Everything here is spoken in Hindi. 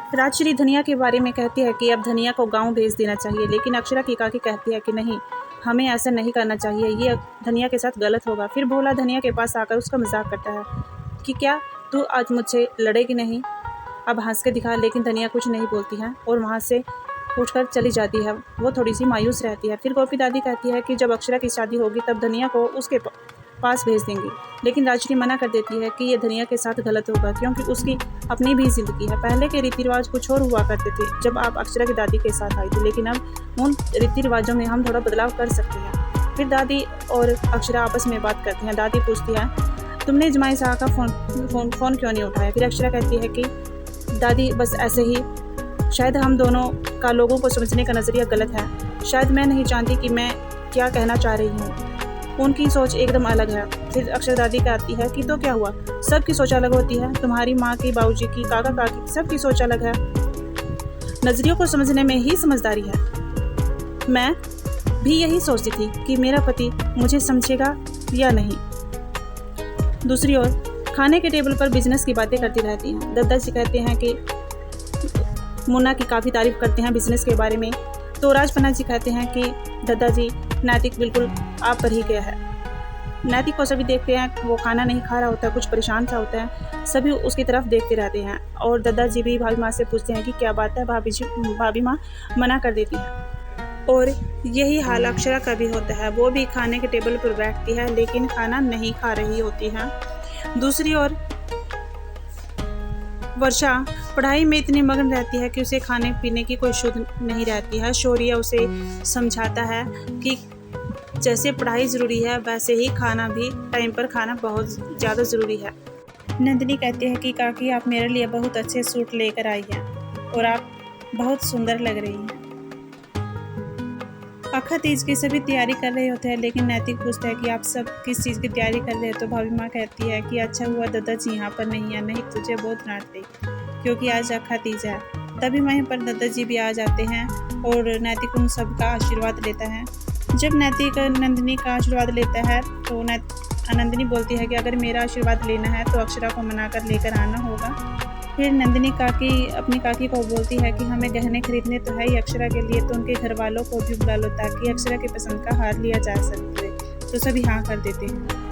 राजश्री धनिया के बारे में कहती है कि अब धनिया को गांव भेज देना चाहिए, लेकिन अक्षरा की काकी कहती है कि नहीं, हमें ऐसा नहीं करना चाहिए, ये धनिया के साथ गलत होगा। फिर भोला धनिया के पास आकर उसका मजाक करता है कि क्या तू आज मुझसे लड़ेगी नहीं, अब हंस के दिखा। लेकिन धनिया कुछ नहीं बोलती है और वहाँ से उठकर चली जाती है। वो थोड़ी सी मायूस रहती है। फिर गोपी दादी कहती है कि जब अक्षरा की शादी होगी तब धनिया को उसके पास भेज देंगी, लेकिन राजश्री मना कर देती है कि ये धनिया के साथ गलत होगा, क्योंकि उसकी अपनी भी ज़िंदगी है। पहले के रीति रिवाज कुछ और हुआ करते थे जब आप अक्षरा की दादी के साथ आई थी, लेकिन अब उन रीति रिवाजों में हम थोड़ा बदलाव कर सकते हैं। फिर दादी और अक्षरा आपस में बात करती हैं। दादी पूछती है, तुमने जमाई साहब का फ़ोन क्यों नहीं उठाया? फिर अक्षरा कहती है कि दादी बस ऐसे ही, शायद हम दोनों का लोगों को समझने का नज़रिया गलत है, शायद मैं नहीं जानती कि मैं क्या कहना चाह रही हूँ, उनकी सोच एकदम अलग है। फिर अक्षर दादी कहती है कि तो क्या हुआ, सबकी सोच अलग होती है, तुम्हारी माँ की, बाबूजी की, काका काकी, सबकी सोच अलग है, नज़रियों को समझने में ही समझदारी है। मैं भी यही सोचती थी कि मेरा पति मुझे समझेगा या नहीं। दूसरी ओर खाने के टेबल पर बिजनेस की बातें करती रहती हैं। दादाजी कहते हैं कि मुन्ना की काफ़ी तारीफ करते हैं बिजनेस के बारे में, तो राजपन्ना जी कहते हैं कि दादाजी नैतिक बिल्कुल आप पर ही गया है। नैतिक को सभी देखते हैं, वो खाना नहीं खा रहा होता, कुछ परेशान सा होता है, सभी उसकी तरफ देखते रहते हैं। और दादाजी भी भाभी माँ से पूछते हैं कि क्या बात है। भाभी माँ मना कर देती है। और यही हाल अक्षरा का भी होता है, वो भी खाने के टेबल पर बैठती है लेकिन खाना नहीं खा रही होती है। दूसरी ओर वर्षा पढ़ाई में इतनी मग्न रहती है कि उसे खाने पीने की कोई शुद्ध नहीं रहती है। शौर्य उसे समझाता है कि जैसे पढ़ाई ज़रूरी है वैसे ही खाना भी टाइम पर खाना बहुत ज़्यादा ज़रूरी है। नंदिनी कहती है कि काकी आप मेरे लिए बहुत अच्छे सूट लेकर आई हैं और आप बहुत सुंदर लग रही हैं। अखा तीज की सभी तैयारी कर रहे होते हैं, लेकिन नैतिक पूछता है कि आप सब किस चीज़ की तैयारी कर रहे हैं, तो भाभी माँ कहती है कि अच्छा हुआ दादाजी यहाँ पर नहीं है, नहीं तुझे बहुत डांटते क्योंकि आज अखा तीज है। तभी वहीं पर दादाजी भी आ जाते हैं और नैतिक उन सब का आशीर्वाद लेता है। जब नैतिक नंदिनी का आशीर्वाद लेता है तो नंदिनी बोलती है कि अगर मेरा आशीर्वाद लेना है तो अक्षरा को मना कर लेकर आना होगा। फिर नंदिनी काकी अपनी काकी को बोलती है कि हमें गहने खरीदने तो है ही अक्षरा के लिए, तो उनके घर वालों को भी बुला लो ताकि अक्षरा के पसंद का हार लिया जा सके। तो सभी हाँ कर देते हैं।